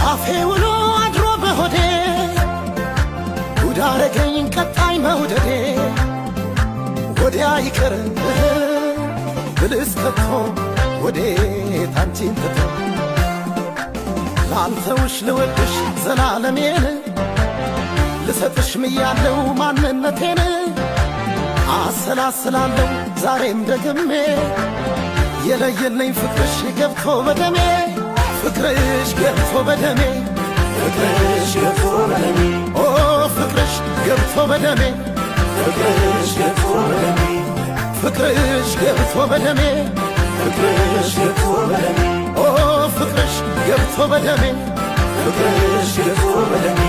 አፌ ውሎ አድሮ በሆዴ ጉድ አረገኝ ቀጣይ መውደዴ ወዲያ ይቅር ብልስ ከቶ ወዴት አንቺን ትቶ ላንተውሽ ልወድሽ ዘላለሜን ልሰጥሽ ምያለው ማንነቴን አሰላስላለሁ ዛሬም ደግሜ የለየለኝ ፍቅርሽ ገብቶ በደሜ ፍቅርሽ ገብቶ በደሜ ፍቅርሽ ገብቶ በደሜ ኦ ፍቅርሽ ገብቶ በደሜ ፍቅርሽ ገብቶ በደሜ ፍቅርሽ ገብቶ በደሜ ፍቅርሽ ገብቶ በደሜ ኦ ፍቅርሽ ገብቶ በደሜ ፍቅርሽ ገብቶ በደሜ